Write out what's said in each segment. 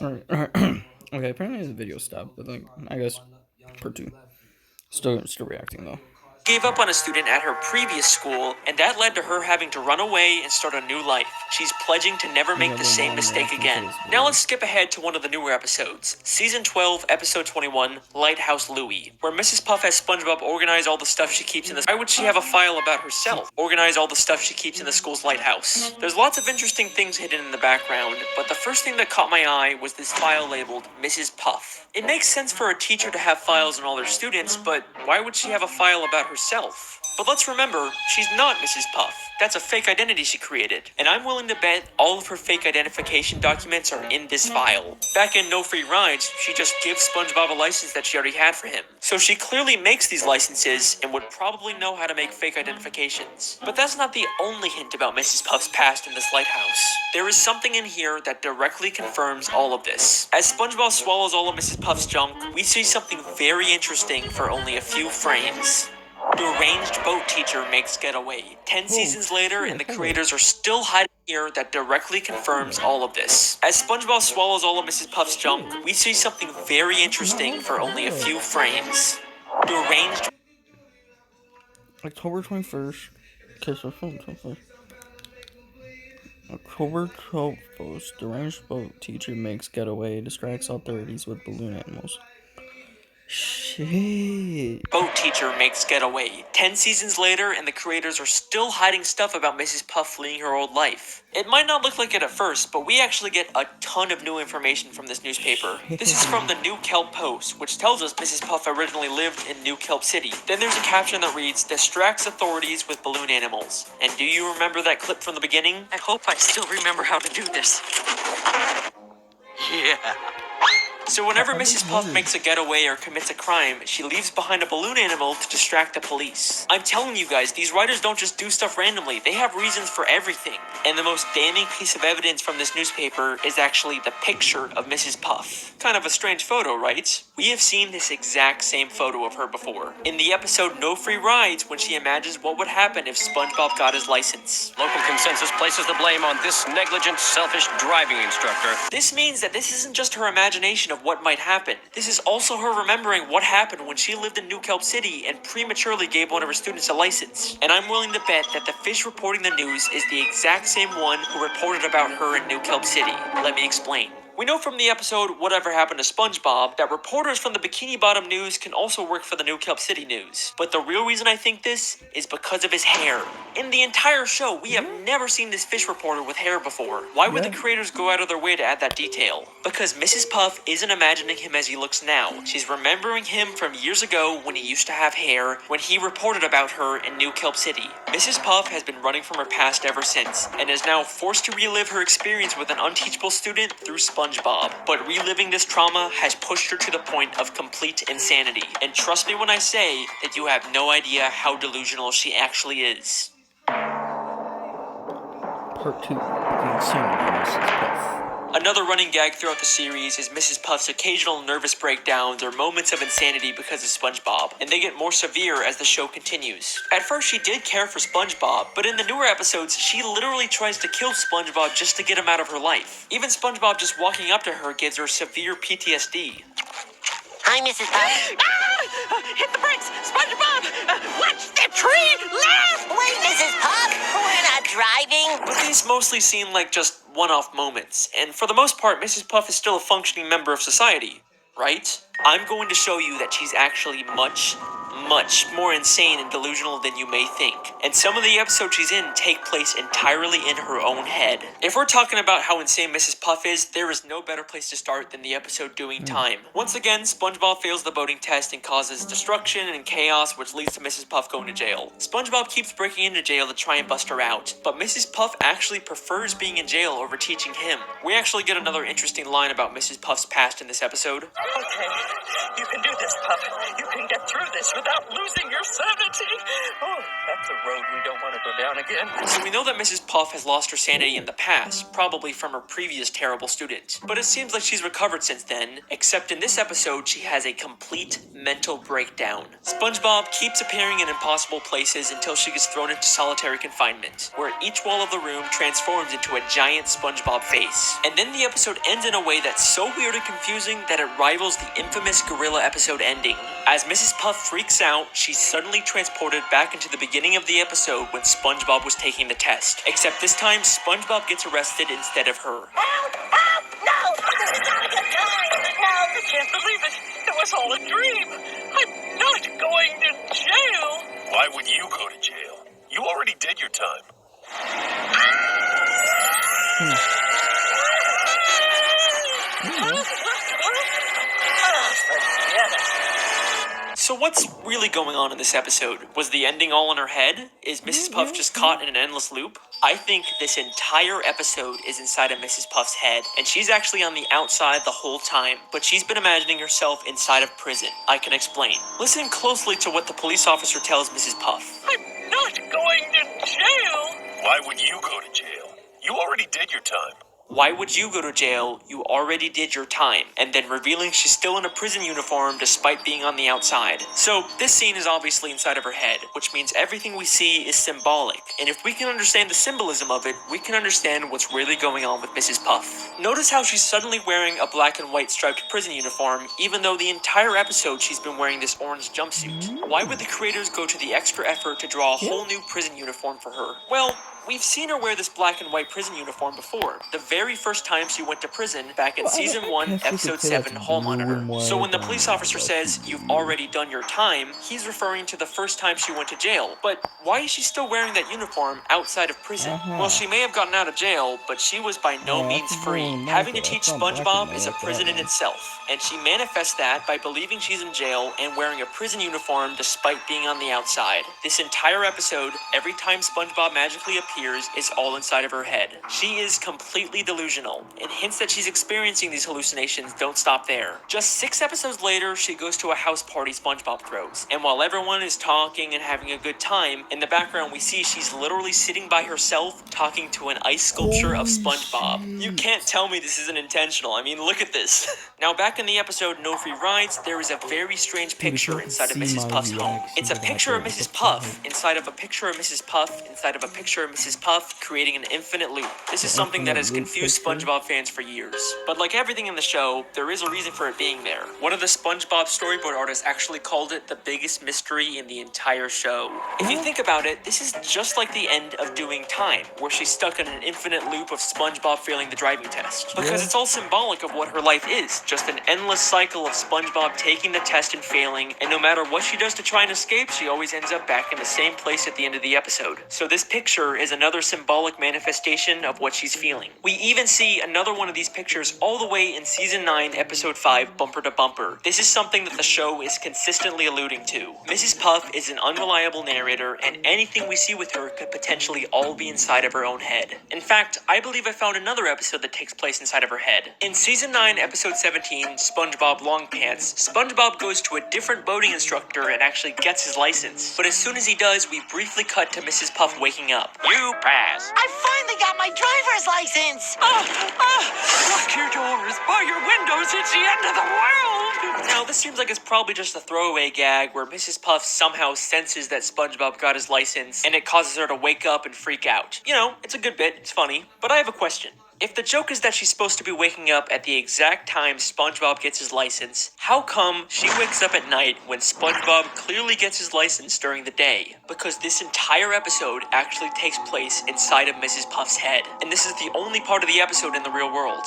Alright. Okay, apparently the video stopped, but like, I guess part two. Still reacting though. Gave up on a student at her previous school, and that led to her having to run away and start a new life. She's pledging to never make the same mistake again. Now let's skip ahead to one of the newer episodes. Season 12, episode 21, Lighthouse Louie, where Mrs. Puff has SpongeBob organize all the stuff she keeps in the... Why would she have a file about herself? Organize all the stuff she keeps in the school's lighthouse. There's lots of interesting things hidden in the background, but the first thing that caught my eye was this file labeled Mrs. Puff. It makes sense for a teacher to have files on all their students, but why would she have a file about herself? But let's remember, she's not Mrs. Puff. That's a fake identity she created. And I'm willing to bet all of her fake identification documents are in this file. Back in No Free Rides, she just gives SpongeBob a license that she already had for him. So she clearly makes these licenses and would probably know how to make fake identifications. But that's not the only hint about Mrs. Puff's past in this lighthouse. There is something in here that directly confirms all of this. As SpongeBob swallows all of Mrs. Puff's junk, we see something very interesting for only a few frames. Deranged boat teacher makes getaway. 10 seasons later, and the creators are still hiding here that directly confirms all of this. As SpongeBob swallows all of Mrs. Puff's junk, we see something very interesting for only a few frames. Deranged... October 21st. Okay, so film 21st. October 12th post. Deranged boat teacher makes getaway. Distracts authorities with balloon animals. Shit. Boat teacher makes getaway. 10 seasons later, and the creators are still hiding stuff about Mrs. Puff fleeing her old life. It might not look like it at first, but we actually get a ton of new information from this newspaper. This is from the New Kelp Post, which tells us Mrs. Puff originally lived in New Kelp City. Then there's a caption that reads, distracts authorities with balloon animals. And do you remember that clip from the beginning? I hope I still remember how to do this. Yeah. So whenever Mrs. Puff makes a getaway or commits a crime, she leaves behind a balloon animal to distract the police. I'm telling you guys, these writers don't just do stuff randomly, they have reasons for everything. And the most damning piece of evidence from this newspaper is actually the picture of Mrs. Puff. Kind of a strange photo, right? We have seen this exact same photo of her before. In the episode No Free Rides, when she imagines what would happen if SpongeBob got his license. Local consensus places the blame on this negligent, selfish driving instructor. This means that this isn't just her imagination of what might happen. This is also her remembering what happened when she lived in New Kelp City and prematurely gave one of her students a license. And I'm willing to bet that the fish reporting the news is the exact same one who reported about her in New Kelp City. Let me explain. We know from the episode Whatever Happened to SpongeBob that reporters from the Bikini Bottom News can also work for the New Kelp City News. But the real reason I think this is because of his hair. In the entire show, we have never seen this fish reporter with hair before. Why would the creators go out of their way to add that detail? Because Mrs. Puff isn't imagining him as he looks now. She's remembering him from years ago when he used to have hair, when he reported about her in New Kelp City. Mrs. Puff has been running from her past ever since, and is now forced to relive her experience with an unteachable student through SpongeBob. But reliving this trauma has pushed her to the point of complete insanity. And trust me when I say that you have no idea how delusional she actually is. Part 2. The insanity of Mrs. Puff. Another running gag throughout the series is Mrs. Puff's occasional nervous breakdowns or moments of insanity because of SpongeBob, and they get more severe as the show continues. At first, she did care for SpongeBob, but in the newer episodes, she literally tries to kill SpongeBob just to get him out of her life. Even SpongeBob just walking up to her gives her severe PTSD. Hi, Mrs. Puff. Hit the brakes! SpongeBob! Watch the tree! Left! Wait, Mrs. Puff, we're not driving. But these mostly seem like just one-off moments, and for the most part, Mrs. Puff is still a functioning member of society, right? I'm going to show you that she's actually much more insane and delusional than you may think. And some of the episodes she's in take place entirely in her own head. If we're talking about how insane Mrs. Puff is, there is no better place to start than the episode Doing Time. Once again, SpongeBob fails the boating test and causes destruction and chaos, which leads to Mrs. Puff going to jail. SpongeBob keeps breaking into jail to try and bust her out, but Mrs. Puff actually prefers being in jail over teaching him. We actually get another interesting line about Mrs. Puff's past in this episode. Okay, You can do this, Puff. You can get through this without losing your sanity. Oh, that's a road we don't want to go down again. So we know that Mrs. Puff has lost her sanity in the past, probably from her previous terrible student. But it seems like she's recovered since then, except in this episode, she has a complete mental breakdown. SpongeBob keeps appearing in impossible places until she gets thrown into solitary confinement, where each wall of the room transforms into a giant SpongeBob face. And then the episode ends in a way that's so weird and confusing that it rivals the infamous gorilla episode ending. As Mrs. Puff freaks out, she's suddenly transported back into the beginning of the episode when SpongeBob was taking the test. Except this time, SpongeBob gets arrested instead of her. Help! Help! No! This is not a good time! No! I can't believe it. It was all a dream. I'm not going to jail. Why would you go to jail? You already did your time. So what's really going on in this episode? Was the ending all in her head? Is Mrs. Puff just caught in an endless loop? I think this entire episode is inside of Mrs. Puff's head, and she's actually on the outside the whole time, but she's been imagining herself inside of prison. I can explain. Listen closely to what the police officer tells Mrs. Puff. I'm not going to jail. Why would you go to jail? You already did your time. Why would you go to jail? You already did your time. And then revealing she's still in a prison uniform despite being on the outside. So this scene is obviously inside of her head, which means everything we see is symbolic. And if we can understand the symbolism of it, we can understand what's really going on with Mrs. Puff. Notice how she's suddenly wearing a black and white striped prison uniform, even though the entire episode she's been wearing this orange jumpsuit. Why would the creators go to the extra effort to draw a whole new prison uniform for her? Well, we've seen her wear this black and white prison uniform before. The very first time she went to prison back in season 1, episode 7, Hall Monitor. So when the police officer says, "You've already done your time," he's referring to the first time she went to jail. But why is she still wearing that uniform outside of prison? Well, she may have gotten out of jail, but she was by no means free. Having to teach SpongeBob is a prison in itself. And she manifests that by believing she's in jail and wearing a prison uniform despite being on the outside. This entire episode, every time SpongeBob magically appears, is all inside of her head. She is completely delusional, and hints that she's experiencing these hallucinations don't stop there. Just 6 episodes later, she goes to a house party SpongeBob throws, and while everyone is talking and having a good time, in the background we see she's literally sitting by herself talking to an ice sculpture of SpongeBob. You can't tell me this isn't intentional. I mean, look at this. Now, back in the episode No Free Rides, there is a very strange picture inside of Mrs. Puff's home. It's a picture of Mrs. Puff inside of a picture of Mrs. Puff inside of a picture of Mrs. Puff, creating an infinite loop. This is something that has confused SpongeBob fans for years. But like everything in the show, there is a reason for it being there. One of the SpongeBob storyboard artists actually called it the biggest mystery in the entire show. If you think about it, this is just like the end of Doing Time, where she's stuck in an infinite loop of SpongeBob failing the driving test. Because it's all symbolic of what her life is, just an endless cycle of SpongeBob taking the test and failing, and no matter what she does to try and escape, she always ends up back in the same place at the end of the episode. So this picture is another symbolic manifestation of what she's feeling. We even see another one of these pictures all the way in season 9, episode 5, Bumper to Bumper. This is something that the show is consistently alluding to. Mrs. Puff is an unreliable narrator, and anything we see with her could potentially all be inside of her own head. In fact, I believe I found another episode that takes place inside of her head. In season 9, episode 17, SpongeBob Long Pants, SpongeBob goes to a different boating instructor and actually gets his license. But as soon as he does, we briefly cut to Mrs. Puff waking up. You pass. I finally got my driver's license! Lock your doors, bar your windows, it's the end of the world! Now, this seems like it's probably just a throwaway gag where Mrs. Puff somehow senses that SpongeBob got his license, and it causes her to wake up and freak out. You know, it's a good bit, it's funny, but I have a question. If the joke is that she's supposed to be waking up at the exact time SpongeBob gets his license, how come she wakes up at night when SpongeBob clearly gets his license during the day? Because this entire episode actually takes place inside of Mrs. Puff's head. And this is the only part of the episode in the real world.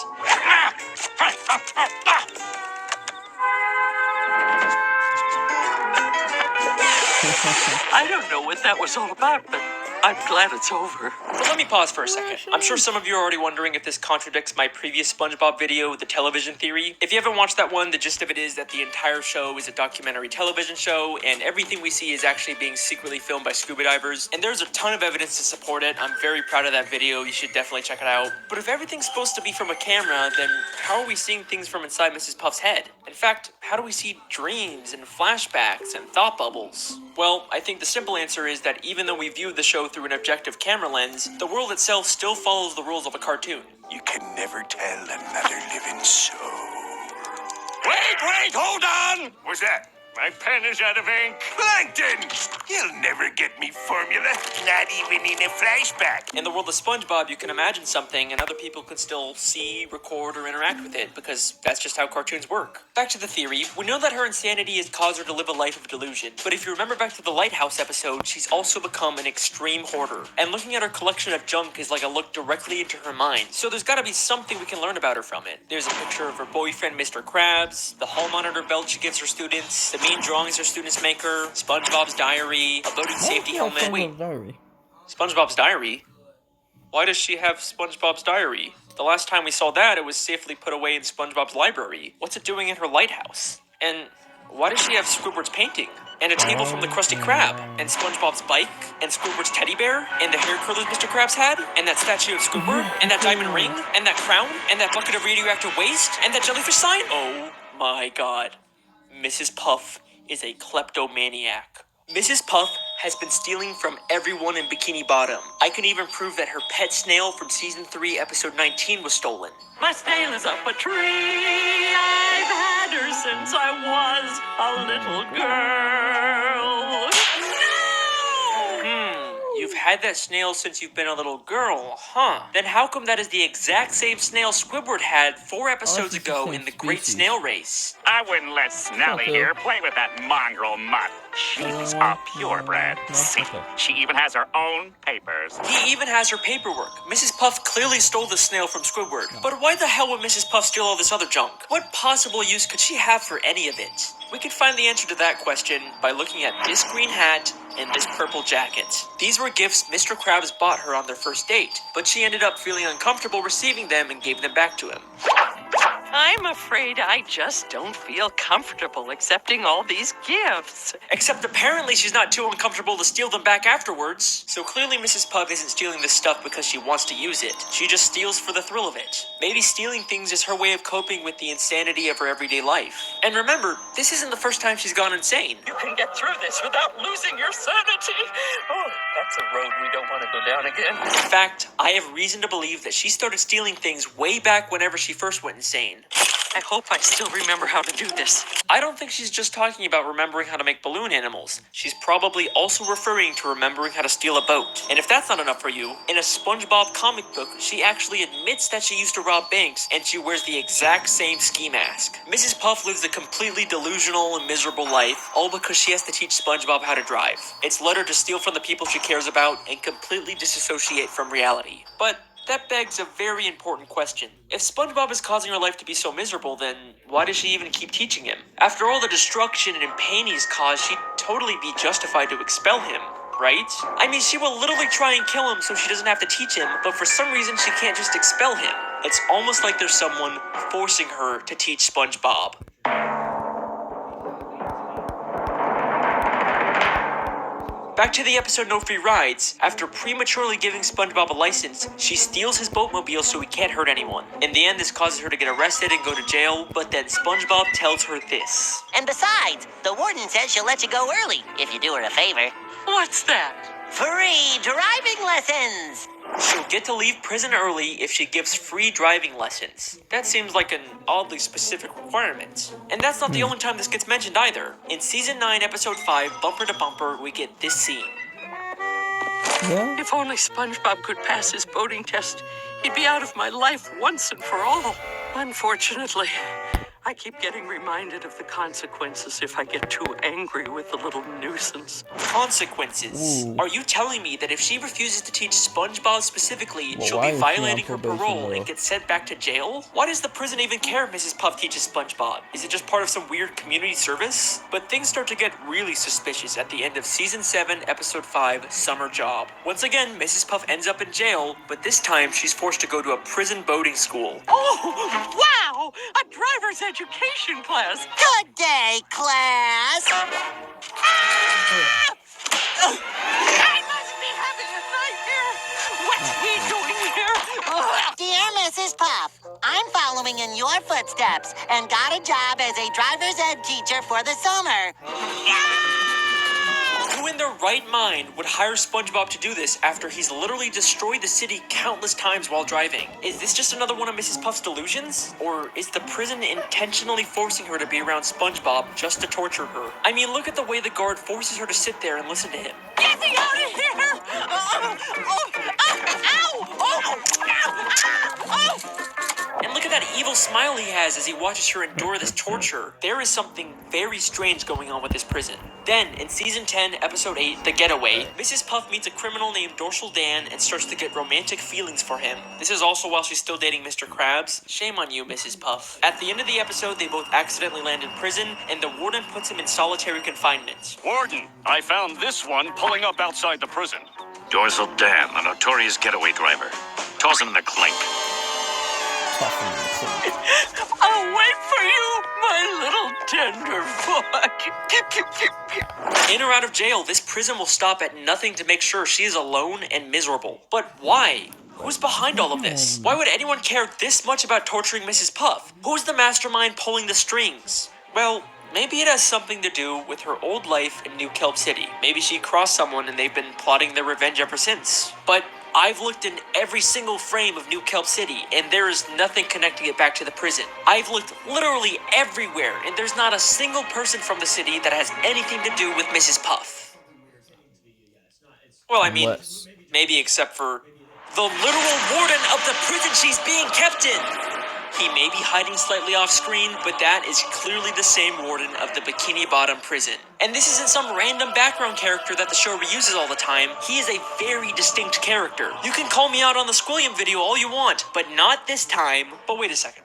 I don't know what that was all about, but I'm glad it's over. But let me pause for a second. I'm sure some of you are already wondering if this contradicts my previous SpongeBob video, The Television Theory. If you haven't watched that one, the gist of it is that the entire show is a documentary television show, and everything we see is actually being secretly filmed by scuba divers. And there's a ton of evidence to support it. I'm very proud of that video. You should definitely check it out. But if everything's supposed to be from a camera, then how are we seeing things from inside Mrs. Puff's head? And In fact, how do we see dreams and flashbacks and thought bubbles? Well, I think the simple answer is that even though we view the show through an objective camera lens, the world itself still follows the rules of a cartoon. You can never tell another living soul. Wait, hold on! What's that? My pen is out of ink. Plankton! You'll never get me formula, not even in a flashback. In the world of SpongeBob, you can imagine something and other people can still see, record, or interact with it because that's just how cartoons work. Back to the theory, we know that her insanity has caused her to live a life of delusion, but if you remember back to the Lighthouse episode, she's also become an extreme hoarder, and looking at her collection of junk is like a look directly into her mind, so there's gotta be something we can learn about her from it. There's a picture of her boyfriend, Mr. Krabs, the hall monitor belt she gives her students, the mean drawings her students make her, SpongeBob's diary, a boating safety helmet. Wait, Diary. SpongeBob's diary? Why does she have SpongeBob's diary? The last time we saw that, it was safely put away in SpongeBob's library. What's it doing in her lighthouse? And why does she have Squidward's painting? And a table from the Krusty Krab? And SpongeBob's bike? And Squidward's teddy bear? And the hair curlers Mr. Krabs had? And that statue of Squidward? And that diamond ring? And that crown? And that bucket of radioactive waste? And that jellyfish sign? Oh my god. Mrs. Puff is a kleptomaniac. Mrs. Puff has been stealing from everyone in Bikini Bottom. I can even prove that her pet snail from season 3, episode 19 was stolen. My snail is up a tree. I've had her since I was a little girl. You've had that snail since you've been a little girl, huh? Then how come that is the exact same snail Squidward had 4 episodes ago in the Great Snail Race? I wouldn't let Snelly here play with that mongrel mutt. She's a purebred. See, she even has her own papers. He even has her paperwork. Mrs. Puff clearly stole the snail from Squidward. But why the hell would Mrs. Puff steal all this other junk? What possible use could she have for any of it? We could find the answer to that question by looking at this green hat and this purple jacket. These were gifts Mr. Krabs bought her on their first date, but she ended up feeling uncomfortable receiving them and gave them back to him. I'm afraid I just don't feel comfortable accepting all these gifts. Except apparently she's not too uncomfortable to steal them back afterwards. So clearly Mrs. Puff isn't stealing this stuff because she wants to use it. She just steals for the thrill of it. Maybe stealing things is her way of coping with the insanity of her everyday life. And remember, this isn't the first time she's gone insane. You can get through this without losing your sanity. Oh, that's a road we don't want to go down again. In fact, I have reason to believe that she started stealing things way back whenever she first went insane. I hope I still remember how to do this. I don't think she's just talking about remembering how to make balloon animals. She's probably also referring to remembering how to steal a boat. And if that's not enough for you, in a SpongeBob comic book, she actually admits that she used to rob banks, and she wears the exact same ski mask. Mrs. Puff lives a completely delusional and miserable life, all because she has to teach SpongeBob how to drive. It's led her to steal from the people she cares about and completely disassociate from reality. But that begs a very important question. If SpongeBob is causing her life to be so miserable, then why does she even keep teaching him? After all the destruction and pain he's caused, she'd totally be justified to expel him, right? I mean, she will literally try and kill him so she doesn't have to teach him, but for some reason she can't just expel him. It's almost like there's someone forcing her to teach SpongeBob. Back to the episode No Free Rides. After prematurely giving SpongeBob a license, she steals his boatmobile so he can't hurt anyone. In the end, this causes her to get arrested and go to jail, but then SpongeBob tells her this. And besides, the warden says she'll let you go early if you do her a favor. What's that? Free driving lessons! She'll get to leave prison early if she gives free driving lessons. That seems like an oddly specific requirement. And that's not the only time this gets mentioned either. In Season 9, Episode 5, Bumper to Bumper, we get this scene. Yeah? If only SpongeBob could pass his boating test, he'd be out of my life once and for all. Unfortunately, I keep getting reminded of the consequences if I get too angry with the little nuisance. Consequences? Ooh. Are you telling me that if she refuses to teach SpongeBob specifically, Well, she'll why be is she on violating her probation, parole though? and get sent back to jail? Why does the prison even care if Mrs. Puff teaches SpongeBob? Is it just part of some weird community service? But things start to get really suspicious at the end of Season 7, Episode 5, Summer Job. Once again, Mrs. Puff ends up in jail, but this time she's forced to go to a prison boating school. Oh, wow! A driver's education class! Good day, class! I must be having a nightmare! What's he doing here? Dear Mrs. Puff, I'm following in your footsteps and got a job as a driver's ed teacher for the summer. Who in their right mind would hire SpongeBob to do this after he's literally destroyed the city countless times while driving? Is this just another one of Mrs. Puff's delusions? Or is the prison intentionally forcing her to be around SpongeBob just to torture her? I mean, look at the way the guard forces her to sit there and listen to him. Get me out of here! And look at that evil smile he has as he watches her endure this torture. There is something very strange going on with this prison. Then, in Season 10, Episode 8, The Getaway, Mrs. Puff meets a criminal named Dorsal Dan and starts to get romantic feelings for him. This is also while she's still dating Mr. Krabs. Shame on you, Mrs. Puff. At the end of the episode, they both accidentally land in prison, and the warden puts him in solitary confinement. Warden, I found this one pulling up outside the prison. Dorsal Dan, a notorious getaway driver. Toss him in the clink. I'll wait for you, my little tender foot. In or out of jail, this prison will stop at nothing to make sure she is alone and miserable. But why? Who's behind all of this? Why would anyone care this much about torturing Mrs. Puff? Who's the mastermind pulling the strings? Well, maybe it has something to do with her old life in New Kelp City. Maybe she crossed someone and they've been plotting their revenge ever since. But I've looked in every single frame of New Kelp City, and there is nothing connecting it back to the prison. I've looked literally everywhere, and there's not a single person from the city that has anything to do with Mrs. Puff. Well, I mean, maybe except for the literal warden of the prison she's being kept in. He may be hiding slightly off screen, but that is clearly the same warden of the Bikini Bottom prison. And this isn't some random background character that the show reuses all the time. He is a very distinct character. You can call me out on the Squilliam video all you want, but not this time. But wait a second.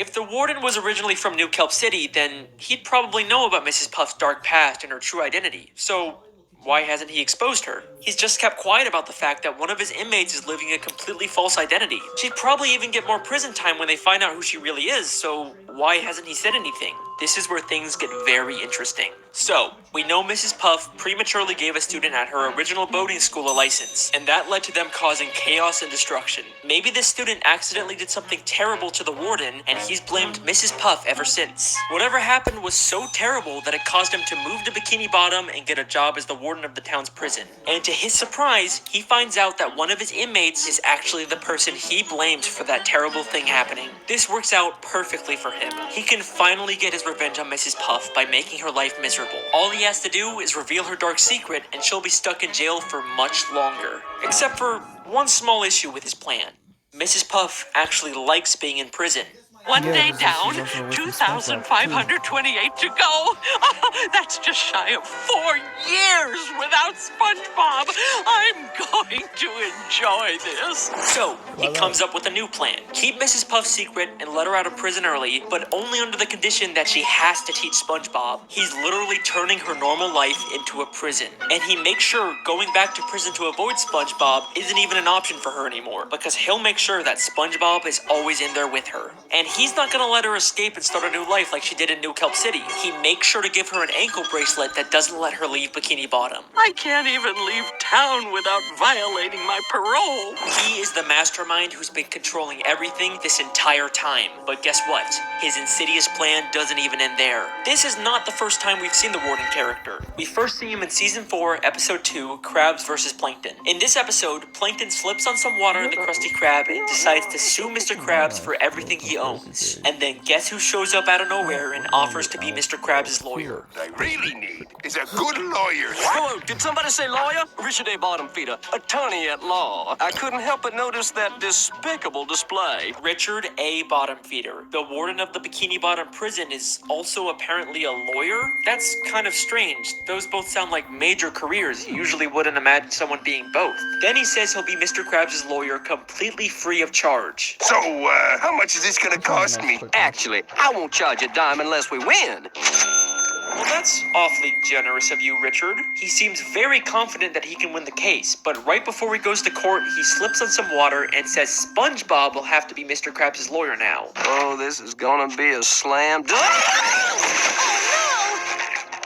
If the warden was originally from New Kelp City, then he'd probably know about Mrs. Puff's dark past and her true identity. So why hasn't he exposed her? He's just kept quiet about the fact that one of his inmates is living a completely false identity. She'd probably even get more prison time when they find out who she really is, so why hasn't he said anything? This is where things get very interesting. So, we know Mrs. Puff prematurely gave a student at her original boating school a license, and that led to them causing chaos and destruction. Maybe this student accidentally did something terrible to the warden, and he's blamed Mrs. Puff ever since. Whatever happened was so terrible that it caused him to move to Bikini Bottom and get a job as the warden of the town's prison. And to his surprise, he finds out that one of his inmates is actually the person he blamed for that terrible thing happening. This works out perfectly for him. He can finally get his revenge on Mrs. Puff by making her life miserable. All he has to do is reveal her dark secret, and she'll be stuck in jail for much longer. Except for one small issue with his plan. Mrs. Puff actually likes being in prison. One day down, 2,528 to go. That's just shy of 4 years without SpongeBob. I'm going to enjoy this. So, he comes up with a new plan. Keep Mrs. Puff's secret and let her out of prison early, but only under the condition that she has to teach SpongeBob. He's literally turning her normal life into a prison. And he makes sure going back to prison to avoid SpongeBob isn't even an option for her anymore, because he'll make sure that SpongeBob is always in there with her. And he's not gonna let her escape and start a new life like she did in New Kelp City. He makes sure to give her an ankle bracelet that doesn't let her leave Bikini Bottom. I can't even leave town without violating my parole. He is the mastermind who's been controlling everything this entire time. But guess what? His insidious plan doesn't even end there. This is not the first time we've seen the warden character. We first see him in Season 4, Episode 2, Krabs vs. Plankton. In this episode, Plankton slips on some water in the Krusty Krab and decides to sue Mr. Krabs for everything he owns. And then guess who shows up out of nowhere and offers to be Mr. Krabs' lawyer? I really need is a good lawyer. Hello, did somebody say lawyer? Richard A. Bottomfeeder, attorney at law. I couldn't help but notice that despicable display. Richard A. Bottomfeeder, the warden of the Bikini Bottom prison, is also apparently a lawyer? That's kind of strange. Those both sound like major careers. You usually wouldn't imagine someone being both. Then he says he'll be Mr. Krabs' lawyer completely free of charge. So, how much is this gonna cost me? Actually, I won't charge a dime unless we win. Well, that's awfully generous of you, Richard. He seems very confident that he can win the case, but right before he goes to court, he slips on some water and says SpongeBob will have to be Mr. Krabs' lawyer now. Oh, this is gonna be a slam dunk.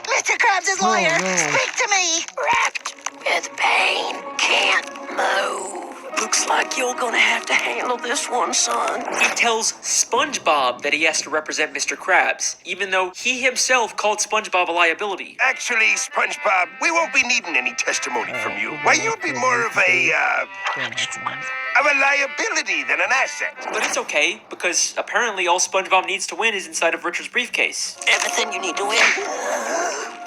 Mr. Krabs' lawyer, speak to me. Wrapped with pain, can't move. Looks like you're gonna have to handle this one, son. He tells SpongeBob that he has to represent Mr. Krabs, even though he himself called SpongeBob a liability. Actually, SpongeBob, we won't be needing any testimony from you. Why, you'll be more of a liability than an asset. But it's okay, because apparently all SpongeBob needs to win is inside of Richard's briefcase. Everything you need to win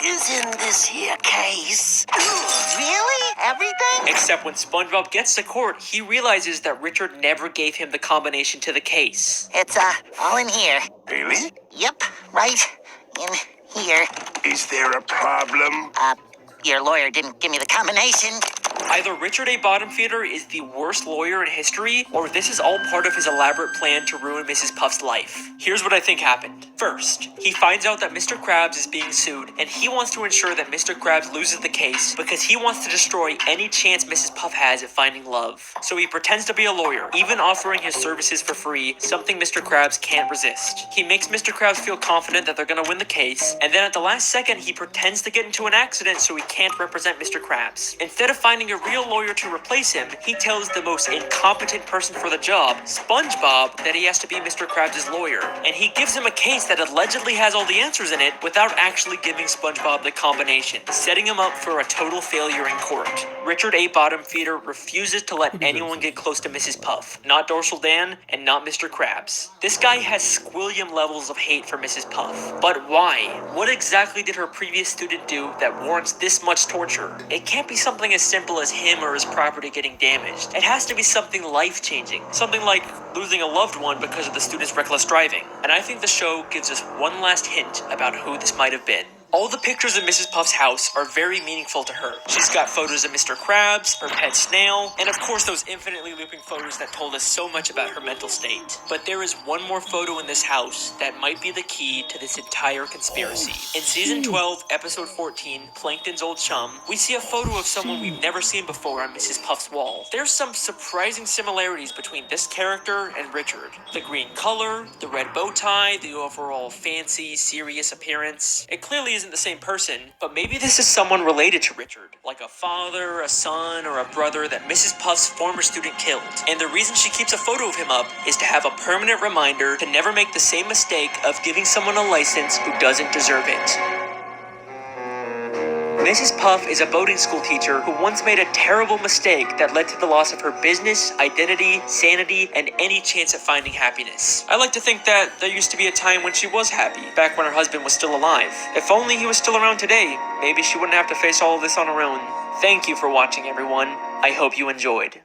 is in this here case. Really? Everything? Except when SpongeBob gets to court, he realizes that Richard never gave him the combination to the case. It's, all in here. Really? Yep, right in here. Is there a problem? Your lawyer didn't give me the combination. Either Richard A. Bottomfeeder is the worst lawyer in history, or this is all part of his elaborate plan to ruin Mrs. Puff's life. Here's what I think happened. First, he finds out that Mr. Krabs is being sued, and he wants to ensure that Mr. Krabs loses the case because he wants to destroy any chance Mrs. Puff has at finding love. So he pretends to be a lawyer, even offering his services for free, something Mr. Krabs can't resist. He makes Mr. Krabs feel confident that they're gonna win the case, and then at the last second, he pretends to get into an accident so he can't represent Mr. Krabs. Instead of finding a real lawyer to replace him, he tells the most incompetent person for the job, SpongeBob, that he has to be Mr. Krabs' lawyer, and he gives him a case that allegedly has all the answers in it without actually giving SpongeBob the combination, setting him up for a total failure in court. Richard A. Bottomfeeder refuses to let anyone get close to Mrs. Puff, not Dorsal Dan, and not Mr. Krabs. This guy has squillion levels of hate for Mrs. Puff. But why? What exactly did her previous student do that warrants this much torture? It can't be something as simple as him or his property getting damaged. It has to be something life-changing. Something like losing a loved one because of the student's reckless driving. And I think the show gives us one last hint about who this might have been. All the pictures of Mrs. Puff's house are very meaningful to her. She's got photos of Mr. Krabs, her pet snail, and of course those infinitely looping photos that told us so much about her mental state. But there is one more photo in this house that might be the key to this entire conspiracy. In season 12, episode 14, Plankton's Old Chum, we see a photo of someone we've never seen before on Mrs. Puff's wall. There's some surprising similarities between this character and Richard. The green color, the red bow tie, the overall fancy, serious appearance. It clearly isn't the same person, but maybe this is someone related to Richard, like a father, a son, or a brother that Mrs. Puff's former student killed. And the reason she keeps a photo of him up is to have a permanent reminder to never make the same mistake of giving someone a license who doesn't deserve it. Mrs. Puff is a boating school teacher who once made a terrible mistake that led to the loss of her business, identity, sanity, and any chance at finding happiness. I like to think that there used to be a time when she was happy, back when her husband was still alive. If only he was still around today, maybe she wouldn't have to face all of this on her own. Thank you for watching, everyone. I hope you enjoyed.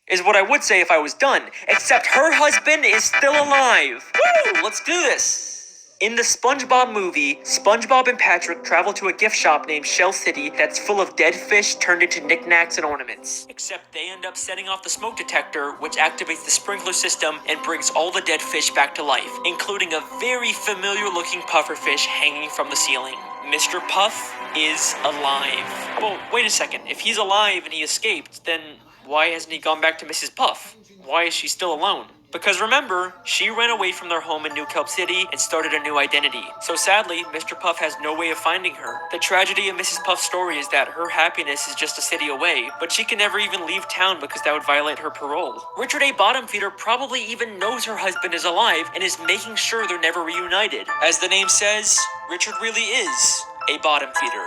Is what I would say if I was done, except her husband is still alive. Woo! Let's do this! In the SpongeBob movie, SpongeBob and Patrick travel to a gift shop named Shell City that's full of dead fish turned into knickknacks and ornaments. Except they end up setting off the smoke detector, which activates the sprinkler system and brings all the dead fish back to life, including a very familiar-looking pufferfish hanging from the ceiling. Mr. Puff is alive. Well, wait a second. If he's alive and he escaped, then why hasn't he gone back to Mrs. Puff? Why is she still alone? Because remember, she ran away from their home in New Kelp City and started a new identity. So sadly, Mr. Puff has no way of finding her. The tragedy of Mrs. Puff's story is that her happiness is just a city away, but she can never even leave town because that would violate her parole. Richard A. Bottomfeeder probably even knows her husband is alive and is making sure they're never reunited. As the name says, Richard really is a bottom feeder.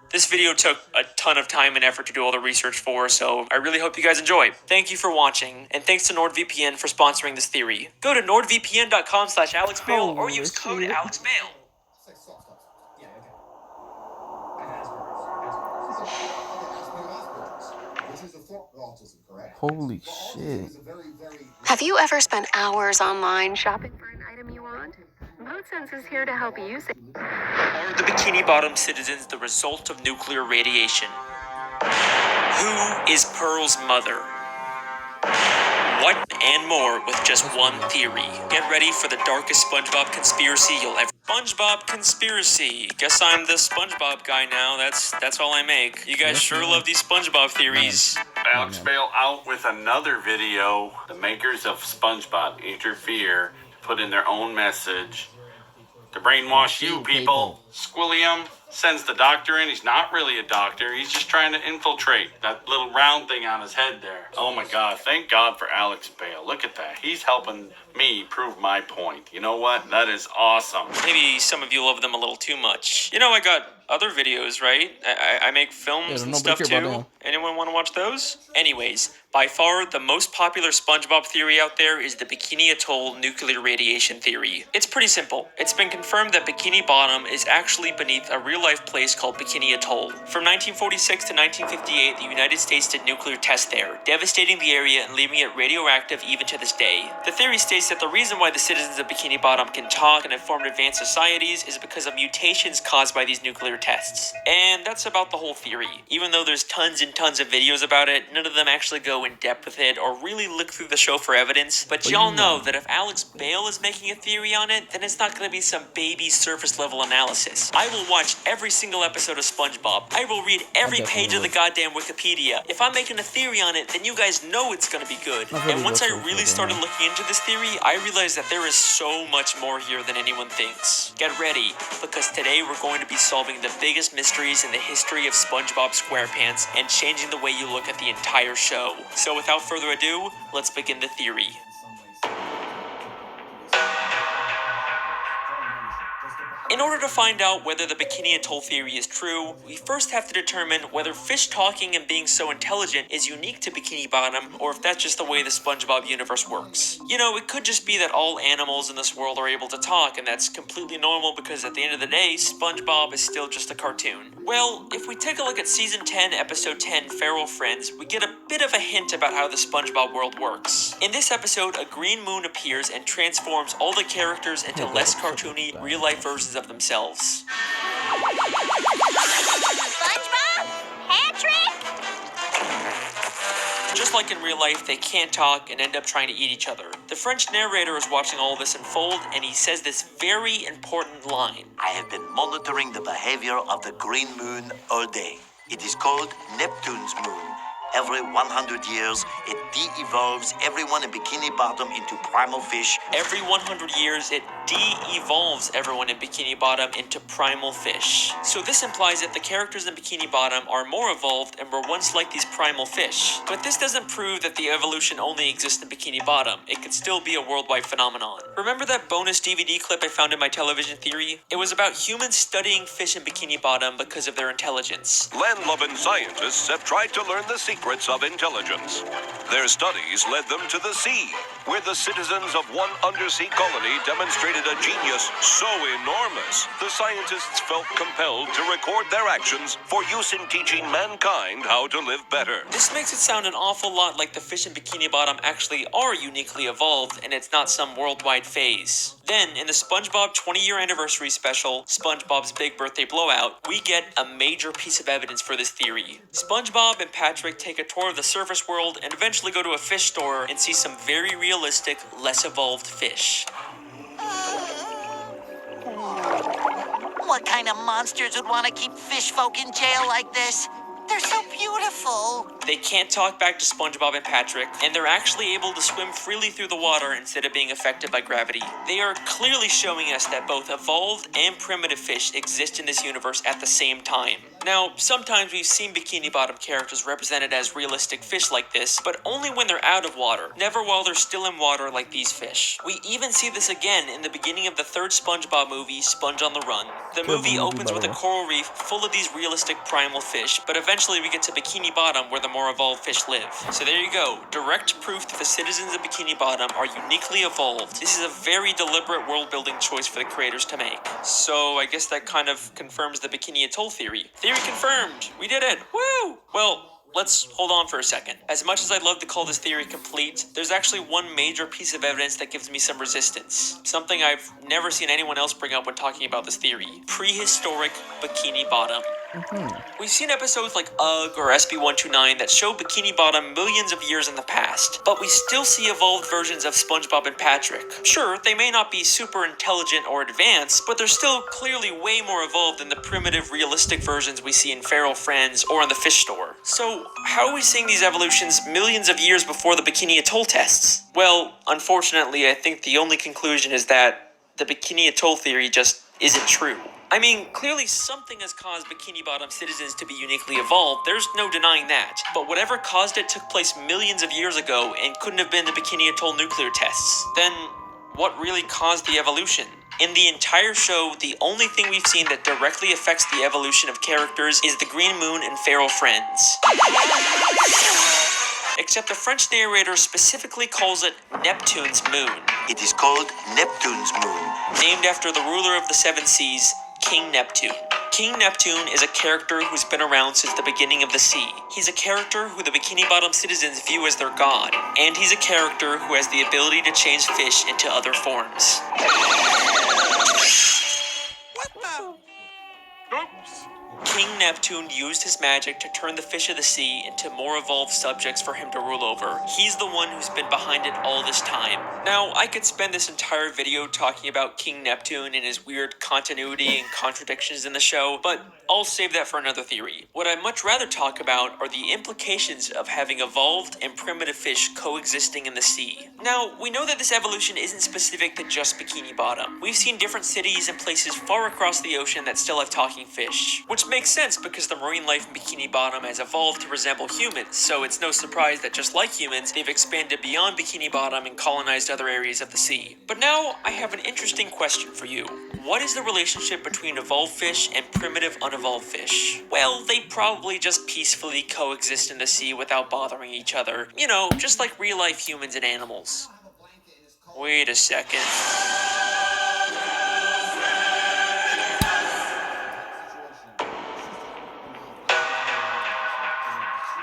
This video took a ton of time and effort to do all the research for, so I really hope you guys enjoy. Thank you for watching, and thanks to NordVPN for sponsoring this theory. Go to nordvpn.com/AlexBale or use code AlexBale. Holy shit. Have you ever spent hours online shopping for an item you want? ModeSense is here to help you save. Are the Bikini Bottom citizens the result of nuclear radiation? Who is Pearl's mother? What and more with just one theory. Get ready for the darkest SpongeBob conspiracy you'll ever. SpongeBob conspiracy. Guess I'm the SpongeBob guy now. That's all I make. You guys sure love these SpongeBob theories. Alex Bale out with another video. The makers of SpongeBob interfere to put in their own message to brainwash you people. Squilliam sends the doctor in. He's not really a doctor. He's just trying to infiltrate that little round thing on his head there. Oh my God. Thank God for Alex Bale. Look at that. He's helping me prove my point. You know what? That is awesome. Maybe some of you love them a little too much. You know, I got other videos, right? I make films and stuff too. Anyone want to watch those? Anyways, by far the most popular SpongeBob theory out there is the Bikini Atoll nuclear radiation theory. It's pretty simple. It's been confirmed that Bikini Bottom is actually beneath a real-life place called Bikini Atoll. From 1946 to 1958, the United States did nuclear tests there, devastating the area and leaving it radioactive even to this day. The theory states that the reason why the citizens of Bikini Bottom can talk and have formed advanced societies is because of mutations caused by these nuclear tests. And that's about the whole theory. Even though there's tons and tons of videos about it, none of them actually go in depth with it or really look through the show for evidence. But y'all know that if Alex Bale is making a theory on it, then it's not going to be some baby surface level analysis. I will watch every single episode of SpongeBob. I will read every page of the goddamn Wikipedia. If I'm making a theory on it, then you guys know it's going to be good. And once I really started looking into this theory, I realized that there is so much more here than anyone thinks. Get ready, because today we're going to be solving the biggest mysteries in the history of SpongeBob SquarePants and changing the way you look at the entire show. So without further ado, let's begin the theory. In order to find out whether the Bikini Atoll theory is true, we first have to determine whether fish talking and being so intelligent is unique to Bikini Bottom, or if that's just the way the SpongeBob universe works. You know, it could just be that all animals in this world are able to talk, and that's completely normal because at the end of the day, SpongeBob is still just a cartoon. Well, if we take a look at Season 10, Episode 10, Feral Friends, we get a bit of a hint about how the SpongeBob world works. In this episode, a green moon appears and transforms all the characters into less cartoony, real-life versions of themselves. SpongeBob? Patrick? Just like in real life, they can't talk and end up trying to eat each other. The French narrator is watching all this unfold, and he says this very important line. I have been monitoring the behavior of the green moon all day. It is called Neptune's moon. Every 100 years, it de-evolves everyone in Bikini Bottom into primal fish. Every 100 years, it de-evolves everyone in Bikini Bottom into primal fish. So this implies that the characters in Bikini Bottom are more evolved and were once like these primal fish. But this doesn't prove that the evolution only exists in Bikini Bottom. It could still be a worldwide phenomenon. Remember that bonus DVD clip I found in my television theory? It was about humans studying fish in Bikini Bottom because of their intelligence. Land-loving scientists have tried to learn the secrets of intelligence. Their studies led them to the sea, where the citizens of one undersea colony demonstrated a genius so enormous, the scientists felt compelled to record their actions for use in teaching mankind how to live better. This makes it sound an awful lot like the fish in Bikini Bottom actually are uniquely evolved, and it's not some worldwide phase. Then, in the SpongeBob 20-year anniversary special, SpongeBob's Big Birthday Blowout, we get a major piece of evidence for this theory. SpongeBob and Patrick take a tour of the surface world and eventually go to a fish store and see some very realistic, less evolved fish. What kind of monsters would want to keep fish folk in jail like this? They're so beautiful. They can't talk back to SpongeBob and Patrick, and they're actually able to swim freely through the water instead of being affected by gravity. They are clearly showing us that both evolved and primitive fish exist in this universe at the same time. Now, sometimes we've seen Bikini Bottom characters represented as realistic fish like this, but only when they're out of water, never while they're still in water like these fish. We even see this again in the beginning of the third SpongeBob movie, Sponge on the Run. The movie opens with a coral reef full of these realistic primal fish, but eventually we get to Bikini Bottom where the more evolved fish live. So there you go, direct proof that the citizens of Bikini Bottom are uniquely evolved. This is a very deliberate world-building choice for the creators to make. So I guess that kind of confirms the Bikini Atoll theory. Theory confirmed! We did it! Woo! Well, let's hold on for a second. As much as I'd love to call this theory complete, there's actually one major piece of evidence that gives me some resistance. Something I've never seen anyone else bring up when talking about this theory. Prehistoric Bikini Bottom. We've seen episodes like UGG or SB-129 that show Bikini Bottom millions of years in the past, but we still see evolved versions of SpongeBob and Patrick. Sure, they may not be super intelligent or advanced, but they're still clearly way more evolved than the primitive, realistic versions we see in Feral Friends or in the fish store. So, how are we seeing these evolutions millions of years before the Bikini Atoll tests? Well, unfortunately, I think the only conclusion is that the Bikini Atoll theory just isn't true. I mean, clearly something has caused Bikini Bottom citizens to be uniquely evolved, there's no denying that. But whatever caused it took place millions of years ago and couldn't have been the Bikini Atoll nuclear tests. Then, what really caused the evolution? In the entire show, the only thing we've seen that directly affects the evolution of characters is the Green Moon and feral friends. Except the French narrator specifically calls it Neptune's moon. It is called Neptune's moon. Named after the ruler of the seven seas, King Neptune. King Neptune is a character who's been around since the beginning of the sea. He's a character who the Bikini Bottom citizens view as their god, and he's a character who has the ability to change fish into other forms. What the? Oops. King Neptune used his magic to turn the fish of the sea into more evolved subjects for him to rule over. He's the one who's been behind it all this time. Now, I could spend this entire video talking about King Neptune and his weird continuity and contradictions in the show, but I'll save that for another theory. What I'd much rather talk about are the implications of having evolved and primitive fish coexisting in the sea. Now, we know that this evolution isn't specific to just Bikini Bottom. We've seen different cities and places far across the ocean that still have talking fish, which makes sense because the marine life in Bikini Bottom has evolved to resemble humans, so it's no surprise that just like humans, they've expanded beyond Bikini Bottom and colonized other areas of the sea. But now, I have an interesting question for you. What is the relationship between evolved fish and primitive unevolved fish? Well, they probably just peacefully coexist in the sea without bothering each other. You know, just like real-life humans and animals. Wait a second.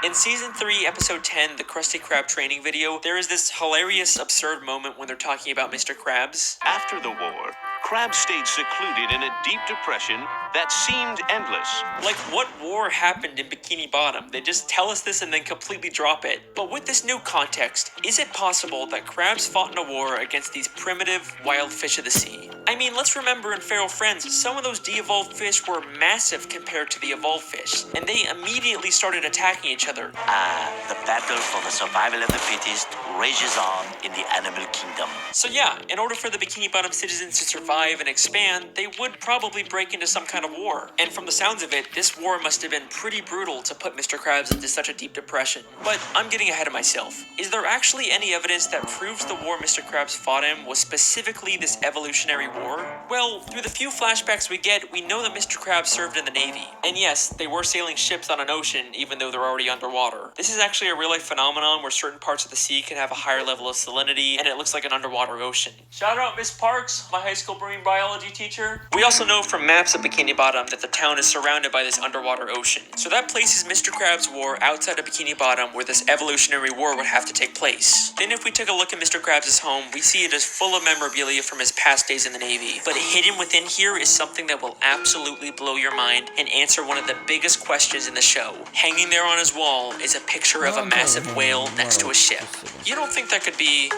In Season 3, Episode 10, the Krusty Krab training video, there is this hilarious, absurd moment when they're talking about Mr. Krabs. After the war, Krabs stayed secluded in a deep depression that seemed endless. Like, what war happened in Bikini Bottom? They just tell us this and then completely drop it. But with this new context, is it possible that Krabs fought in a war against these primitive, wild fish of the sea? I mean, let's remember in Feral Friends, some of those de-evolved fish were massive compared to the evolved fish, and they immediately started attacking each other. The battle for the survival of the fittest rages on in the animal kingdom. So yeah, in order for the Bikini Bottom citizens to survive and expand, they would probably break into some kind of war. And from the sounds of it, this war must have been pretty brutal to put Mr. Krabs into such a deep depression. But I'm getting ahead of myself. Is there actually any evidence that proves the war Mr. Krabs fought in was specifically this evolutionary war? Well, through the few flashbacks we get, we know that Mr. Krabs served in the Navy. And yes, they were sailing ships on an ocean, even though they're already underwater. This is actually a real-life phenomenon where certain parts of the sea can have a higher level of salinity, and it looks like an underwater ocean. Shout out Miss Parks, my high school marine biology teacher. We also know from maps of Bikini Bottom that the town is surrounded by this underwater ocean. So that places Mr. Krabs' war outside of Bikini Bottom where this evolutionary war would have to take place. Then if we take a look at Mr. Krabs' home, we see it as full of memorabilia from his past days in the Navy. But hidden within here is something that will absolutely blow your mind and answer one of the biggest questions in the show. Hanging there on his wall is a picture of a massive whale next to a ship. You don't think that could be...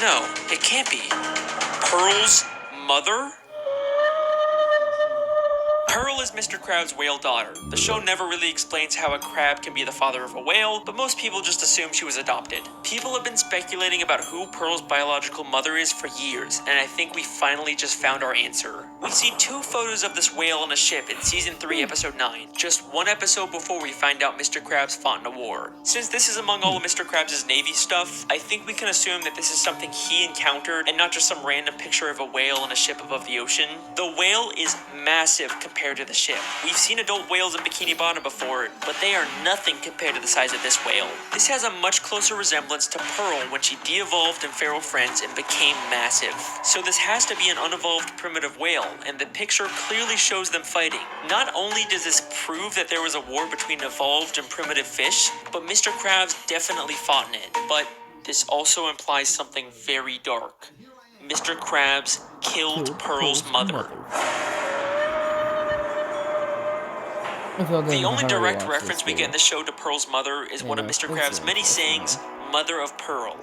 No, it can't be. Pearl's mother? Pearl is Mr. Krabs' whale daughter. The show never really explains how a crab can be the father of a whale, but most people just assume she was adopted. People have been speculating about who Pearl's biological mother is for years, and I think we finally just found our answer. We see 2 photos of this whale on a ship in Season 3, Episode 9, just 1 episode before we find out Mr. Krabs fought in a war. Since this is among all of Mr. Krabs' Navy stuff, I think we can assume that this is something he encountered and not just some random picture of a whale on a ship above the ocean. The whale is massive compared to the ship. We've seen adult whales in Bikini Bottom before, but they are nothing compared to the size of this whale. This has a much closer resemblance to Pearl when she de-evolved in Feral Friends and became massive. So this has to be an unevolved primitive whale, and the picture clearly shows them fighting. Not only does this prove that there was a war between evolved and primitive fish, but Mr. Krabs definitely fought in it. But this also implies something very dark. Mr. Krabs killed Pearl's mother. The only direct reference we get in the show to Pearl's mother is one of Mr. Krabs' many sayings, Mother of Pearl.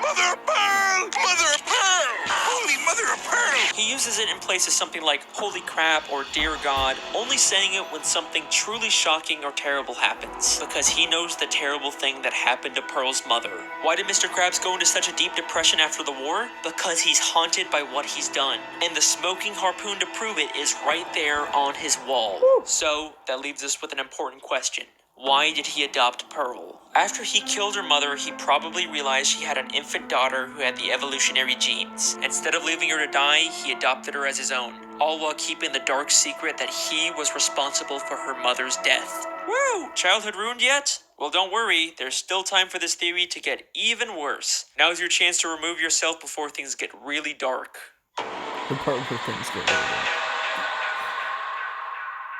Mother of Pearl! Mother of Pearl! Holy Mother of Pearl! He uses it in place of something like holy crap or dear God, only saying it when something truly shocking or terrible happens, because he knows the terrible thing that happened to Pearl's mother. Why did Mr. Krabs go into such a deep depression after the war? Because he's haunted by what he's done, and the smoking harpoon to prove it is right there on his wall. So, that leaves us with an important question. Why did he adopt Pearl? After he killed her mother, he probably realized she had an infant daughter who had the evolutionary genes. Instead of leaving her to die, he adopted her as his own, all while keeping the dark secret that he was responsible for her mother's death. Woo! Childhood ruined yet? Well, don't worry, there's still time for this theory to get even worse. Now's your chance to remove yourself before things get really dark. The part where things get really dark.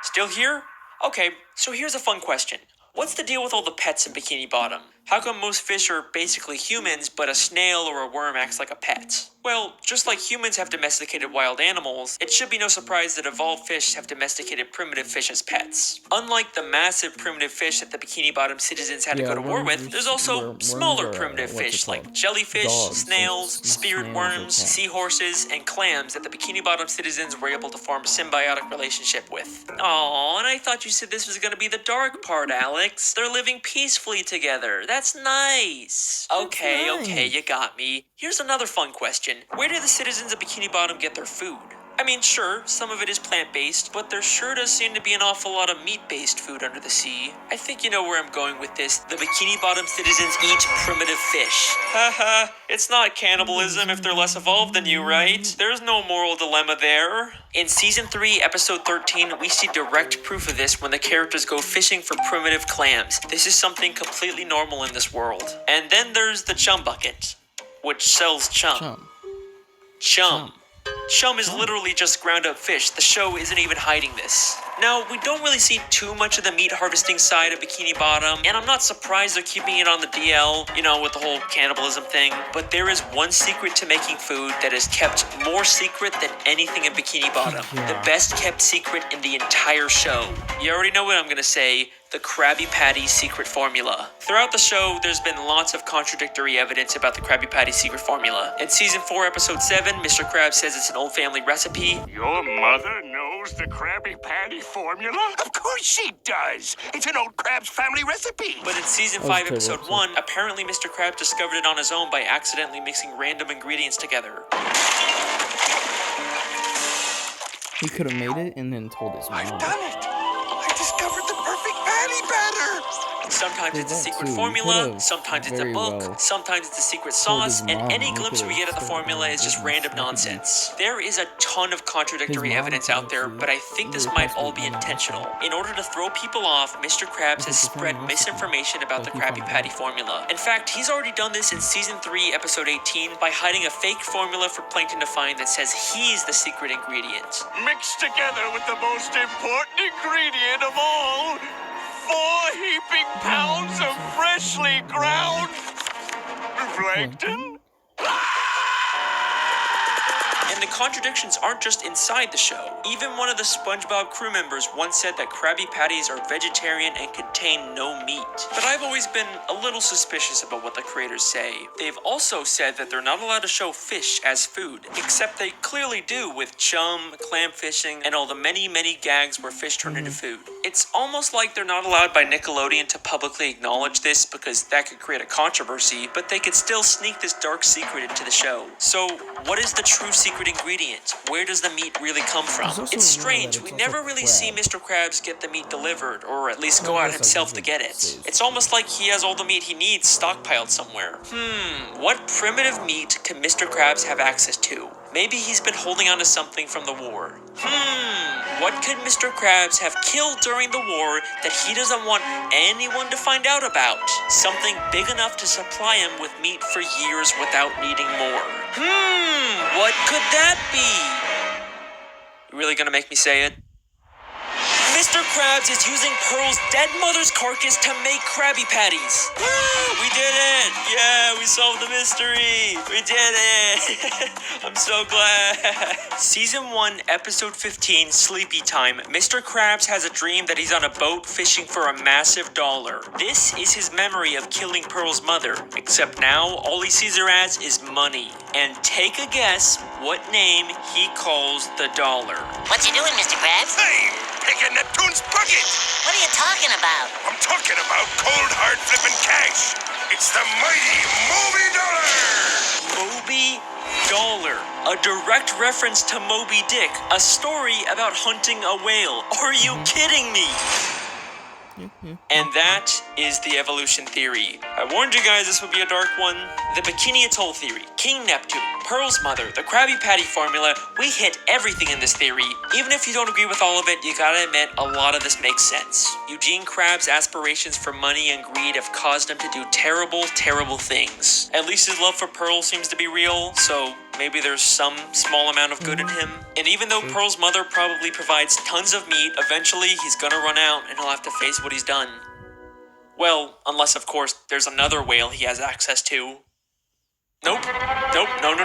Still here? Okay, so here's a fun question. What's the deal with all the pets in Bikini Bottom? How come most fish are basically humans, but a snail or a worm acts like a pet? Well, just like humans have domesticated wild animals, it should be no surprise that evolved fish have domesticated primitive fish as pets. Unlike the massive primitive fish that the Bikini Bottom citizens had to go to war with, there's also smaller primitive fish like jellyfish, snails, spirit worms, seahorses, and clams that the Bikini Bottom citizens were able to form a symbiotic relationship with. Aww, and I thought you said this was gonna be the dark part, Alex. They're living peacefully together. That's nice. Okay, you got me. Here's another fun question. Where do the citizens of Bikini Bottom get their food? I mean, sure, some of it is plant-based, but there sure does seem to be an awful lot of meat-based food under the sea. I think you know where I'm going with this. The Bikini Bottom citizens eat primitive fish. Haha, it's not cannibalism if they're less evolved than you, right? There's no moral dilemma there. In Season 3, Episode 13, we see direct proof of this when the characters go fishing for primitive clams. This is something completely normal in this world. And then there's the chum bucket, which sells chum. Chum is literally just ground up fish. The show isn't even hiding this. Now, we don't really see too much of the meat harvesting side of Bikini Bottom, and I'm not surprised they're keeping it on the DL, you know, with the whole cannibalism thing. But there is one secret to making food that is kept more secret than anything in Bikini Bottom. The best kept secret in the entire show. You already know what I'm gonna say. The Krabby Patty secret formula. Throughout the show, there's been lots of contradictory evidence about the Krabby Patty secret formula. In Season 4, Episode 7, Mr. Krabs says it's an old family recipe. Your mother knows the Krabby Patty formula? Of course she does. It's an old Krabs family recipe. But in Season 5, Episode 1, apparently Mr. Krabs discovered it on his own by accidentally mixing random ingredients together. He could have made it and then told his mom. I've done it. I discovered the perfect patty batter. Sometimes it's a secret formula, sometimes it's a book, sometimes it's a secret sauce, and any glimpse we get of the formula is just random nonsense. There is a ton of contradictory evidence out there, but I think this might all be intentional. In order to throw people off, Mr. Krabs has spread misinformation about the Krabby Patty formula. In fact, he's already done this in Season 3, Episode 18 by hiding a fake formula for Plankton to find that says he's the secret ingredient. Mixed together with the most important ingredient of all, 4 heaping pounds of freshly ground plankton? And the contradictions aren't just inside the show. Even one of the SpongeBob crew members once said that Krabby Patties are vegetarian and contain no meat. But I've always been a little suspicious about what the creators say. They've also said that they're not allowed to show fish as food, except they clearly do with chum, clam fishing, and all the many, many gags where fish turn into food. It's almost like they're not allowed by Nickelodeon to publicly acknowledge this because that could create a controversy, but they could still sneak this dark secret into the show. So, what is the true secret ingredient? Where does the meat really come from? It's strange, we never really see Mr. Krabs get the meat delivered, or at least go out himself to get it. It's almost like he has all the meat he needs stockpiled somewhere. What primitive meat can Mr. Krabs have access to? Maybe he's been holding on to something from the war. What could Mr. Krabs have killed during the war that he doesn't want anyone to find out about? Something big enough to supply him with meat for years without needing more. What could that be? You really gonna make me say it? Mr. Mr. Krabs is using Pearl's dead mother's carcass to make Krabby Patties. Woo! We did it! Yeah, we solved the mystery! We did it! I'm so glad. Season 1, Episode 15, Sleepy Time. Mr. Krabs has a dream that he's on a boat fishing for a massive dollar. This is his memory of killing Pearl's mother, except now all he sees her as is money. And take a guess what name he calls the dollar. What you doing, Mr. Krabs? I'm picking Neptune's pocket. What are you talking about? I'm talking about cold hard flipping cash. It's the mighty Moby Dollar. Moby Dollar, a direct reference to Moby Dick, a story about hunting a whale. Are you kidding me? And that is the evolution theory. I warned you guys this would be a dark one. The Bikini Atoll theory, King Neptune, Pearl's mother, the Krabby Patty formula, we hit everything in this theory. Even if you don't agree with all of it, you gotta admit a lot of this makes sense. Eugene Krabs' aspirations for money and greed have caused him to do terrible, terrible things. At least his love for Pearl seems to be real, so maybe there's some small amount of good in him. And even though Pearl's mother probably provides tons of meat, eventually he's gonna run out and he'll have to face what he's done. Well, unless of course there's another whale he has access to. Nope. No. No.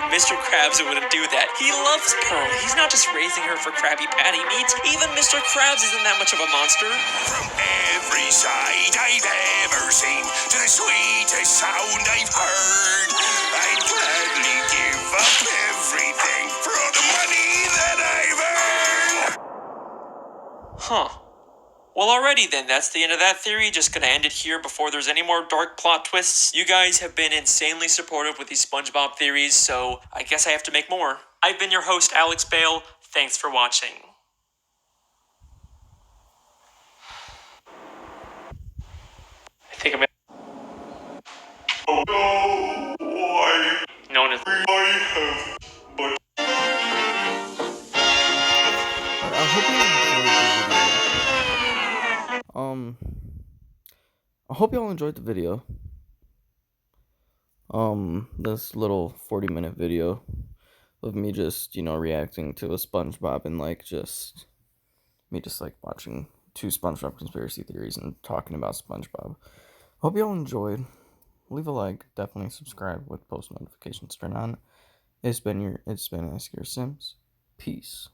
Mr. Krabs wouldn't do that. He loves Pearl. He's not just raising her for Krabby Patty meat. Even Mr. Krabs isn't that much of a monster. From every side I've ever seen to the sweetest sound I've heard, I'd gladly give up everything for all the money that I've earned. Huh. Well, alrighty then, that's the end of that theory. Just gonna end it here before there's any more dark plot twists. You guys have been insanely supportive with these SpongeBob theories, so I guess I have to make more. I've been your host, Alex Bale. Thanks for watching. I think I'm gonna... Oh no, why? Known as... I hope you enjoyed the video. I hope y'all enjoyed the video. This little 40-minute video of me just, reacting to a SpongeBob and me watching 2 SpongeBob conspiracy theories and talking about SpongeBob. Hope y'all enjoyed. Leave a like, definitely subscribe with post notifications turned on. It's been Iscaresimps. Peace.